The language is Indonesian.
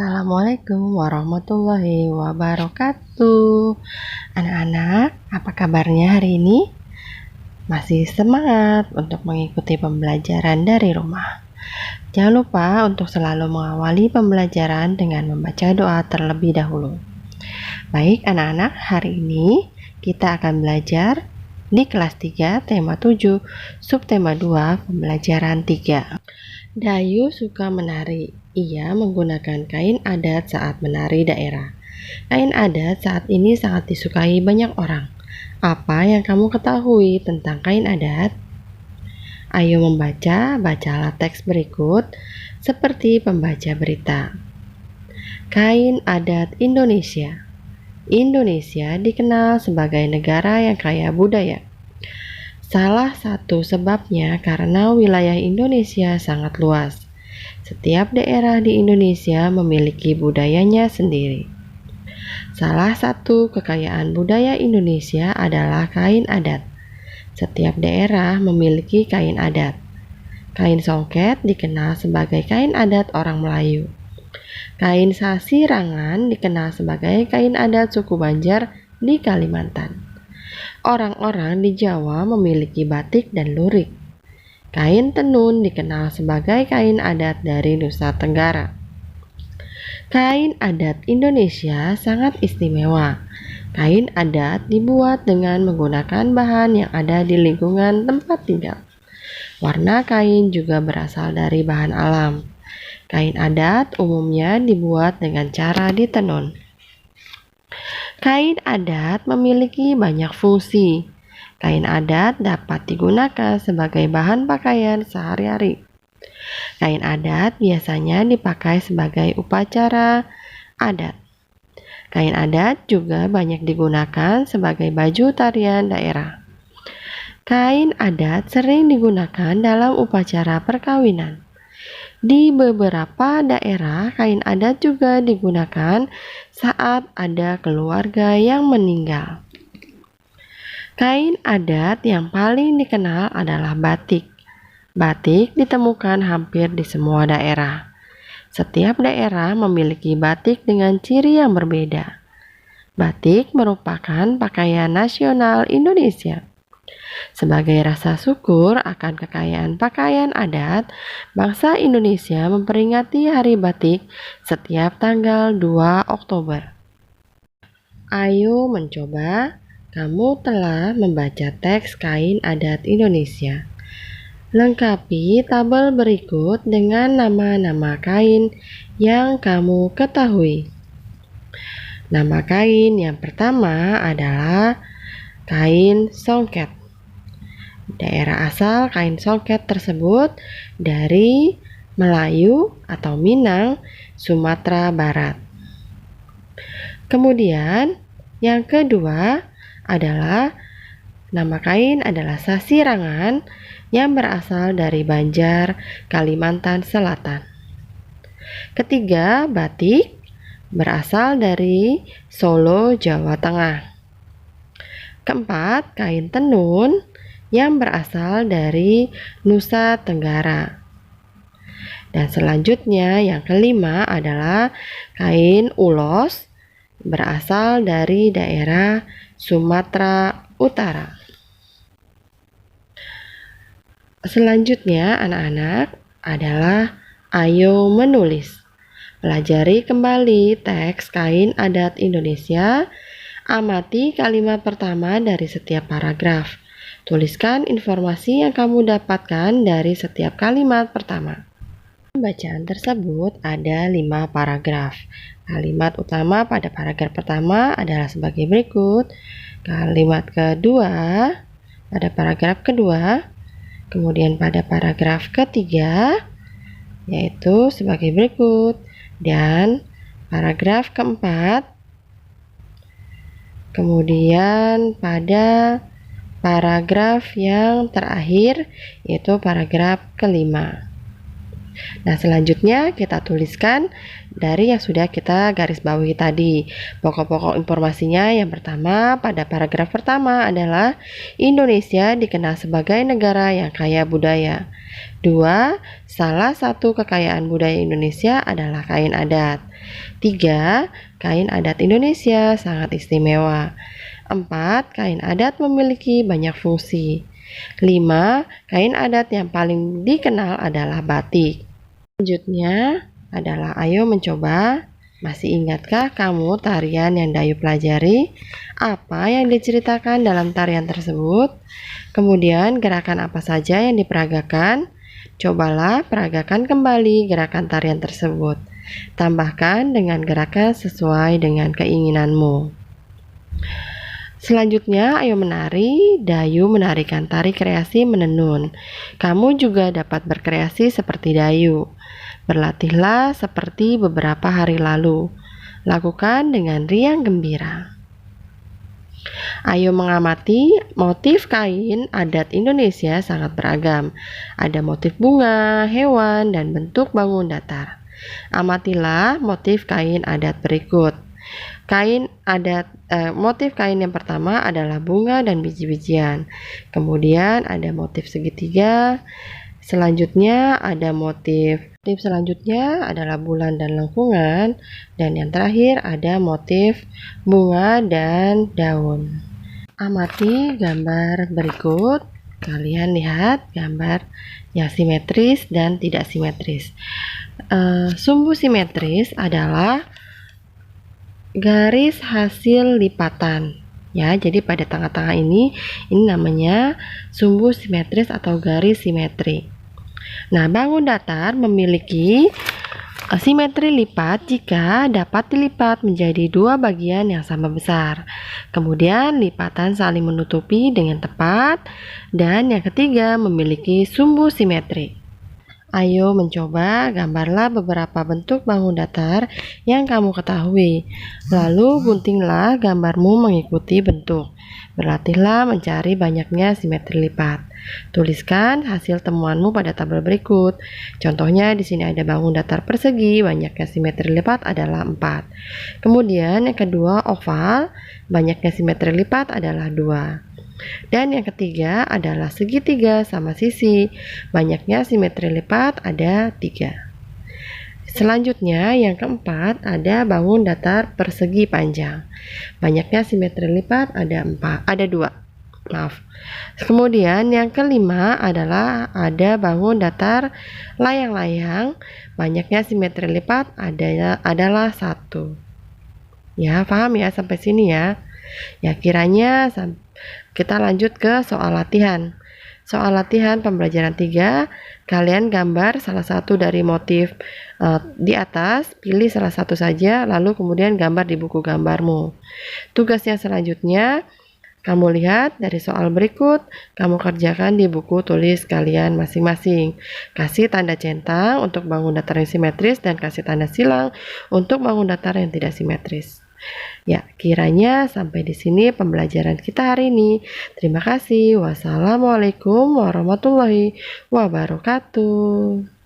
Assalamualaikum warahmatullahi wabarakatuh. Anak-anak, apa kabarnya hari ini? Masih semangat untuk mengikuti pembelajaran dari rumah? Jangan lupa untuk selalu mengawali pembelajaran dengan membaca doa terlebih dahulu. Baik anak-anak, hari ini kita akan belajar di kelas 3 tema 7 subtema 2 pembelajaran 3. Dayu suka menari. Ia menggunakan kain adat saat menari daerah. Kain adat saat ini sangat disukai banyak orang. Apa yang kamu ketahui tentang kain adat? Ayo bacalah teks berikut seperti pembaca berita. Kain adat Indonesia. Indonesia dikenal sebagai negara yang kaya budaya. Salah satu sebabnya karena wilayah Indonesia sangat luas. Setiap daerah di Indonesia memiliki budayanya sendiri. Salah satu kekayaan budaya Indonesia adalah kain adat. Setiap daerah memiliki kain adat. Kain songket dikenal sebagai kain adat orang Melayu. Kain sasirangan dikenal sebagai kain adat suku Banjar di Kalimantan. Orang-orang di Jawa memiliki batik dan lurik. Kain tenun dikenal sebagai kain adat dari Nusa Tenggara. Kain adat Indonesia sangat istimewa. Kain adat dibuat dengan menggunakan bahan yang ada di lingkungan tempat tinggal. Warna kain juga berasal dari bahan alam. Kain adat umumnya dibuat dengan cara ditenun. Kain adat memiliki banyak fungsi. Kain adat dapat digunakan sebagai bahan pakaian sehari-hari. Kain adat biasanya dipakai sebagai upacara adat. Kain adat juga banyak digunakan sebagai baju tarian daerah. Kain adat sering digunakan dalam upacara perkawinan. Di beberapa daerah, kain adat juga digunakan saat ada keluarga yang meninggal. Kain adat yang paling dikenal adalah batik. Batik ditemukan hampir di semua daerah. Setiap daerah memiliki batik dengan ciri yang berbeda. Batik merupakan pakaian nasional Indonesia. Sebagai rasa syukur akan kekayaan pakaian adat, bangsa Indonesia memperingati Hari Batik setiap tanggal 2 Oktober. Ayo mencoba. Kamu telah membaca teks kain adat Indonesia. Lengkapi tabel berikut dengan nama-nama kain yang kamu ketahui. Nama kain yang pertama adalah kain songket. Daerah asal kain songket tersebut dari Melayu atau Minang, Sumatera Barat. Kemudian yang kedua adalah nama kain adalah sasirangan yang berasal dari Banjar, Kalimantan Selatan. Ketiga, batik berasal dari Solo, Jawa Tengah. Keempat, kain tenun yang berasal dari Nusa Tenggara. Dan selanjutnya yang kelima adalah kain ulos berasal dari daerah Sumatera Utara. Selanjutnya anak-anak adalah ayo menulis. Pelajari kembali teks kain adat Indonesia. Amati kalimat pertama dari setiap paragraf. Tuliskan informasi yang kamu dapatkan dari setiap kalimat pertama. Bacaan tersebut ada 5 paragraf. Kalimat utama pada paragraf pertama adalah sebagai berikut. Kalimat kedua pada paragraf kedua. Kemudian pada paragraf ketiga yaitu sebagai berikut. Dan paragraf keempat. Kemudian pada paragraf yang terakhir yaitu paragraf kelima. Nah, selanjutnya kita tuliskan dari yang sudah kita garis bawahi tadi. Pokok-pokok informasinya yang pertama pada paragraf pertama adalah Indonesia dikenal sebagai negara yang kaya budaya. 2. Salah satu kekayaan budaya Indonesia adalah kain adat. 3. Kain adat Indonesia sangat istimewa. 4. Kain adat memiliki banyak fungsi. 5. Kain adat yang paling dikenal adalah batik. Selanjutnya adalah ayo mencoba. Masih ingatkah kamu tarian yang Dayu pelajari? Apa yang diceritakan dalam tarian tersebut? Kemudian gerakan apa saja yang diperagakan? Cobalah peragakan kembali gerakan tarian tersebut. Tambahkan dengan gerakan sesuai dengan keinginanmu. Selanjutnya, ayo menari. Dayu menarikan tari kreasi menenun. Kamu juga dapat berkreasi seperti Dayu. Berlatihlah seperti beberapa hari lalu. Lakukan dengan riang gembira. Ayo mengamati motif kain adat Indonesia sangat beragam. Ada motif bunga, hewan, dan bentuk bangun datar. Amatilah motif kain adat berikut. Motif kain yang pertama adalah bunga dan biji-bijian. Kemudian ada motif segitiga. Selanjutnya adalah bulan dan lengkungan, dan yang terakhir ada motif bunga dan daun. Amati gambar berikut. Kalian lihat gambar yang simetris dan tidak simetris. Sumbu simetris adalah garis hasil lipatan. Ya, jadi pada tengah-tengah ini namanya sumbu simetris atau garis simetri. Nah, bangun datar memiliki simetri lipat jika dapat dilipat menjadi dua bagian yang sama besar. Kemudian lipatan saling menutupi dengan tepat. Dan yang ketiga memiliki sumbu simetri. Ayo mencoba, gambarlah beberapa bentuk bangun datar yang kamu ketahui. Lalu guntinglah gambarmu mengikuti bentuk. Berlatihlah mencari banyaknya simetri lipat. Tuliskan hasil temuanmu pada tabel berikut. Contohnya di sini ada bangun datar persegi, banyaknya simetri lipat adalah 4. Kemudian yang kedua oval, banyaknya simetri lipat adalah 2. Dan yang ketiga adalah segitiga sama sisi, banyaknya simetri lipat ada 3. Selanjutnya yang keempat ada bangun datar persegi panjang, banyaknya simetri lipat ada 2. Kemudian yang kelima adalah ada bangun datar layang-layang, banyaknya simetri lipat adalah 1. Ya, paham ya sampai sini ya. Ya, kiranya kita lanjut ke soal latihan. Soal latihan pembelajaran 3, kalian gambar salah satu dari motif di atas, pilih salah satu saja, lalu kemudian gambar di buku gambarmu. Tugas yang selanjutnya, kamu lihat dari soal berikut, kamu kerjakan di buku tulis kalian masing-masing. Kasih tanda centang untuk bangun datar yang simetris dan kasih tanda silang untuk bangun datar yang tidak simetris. Ya, kiranya sampai di sini pembelajaran kita hari ini. Terima kasih. Wassalamualaikum warahmatullahi wabarakatuh.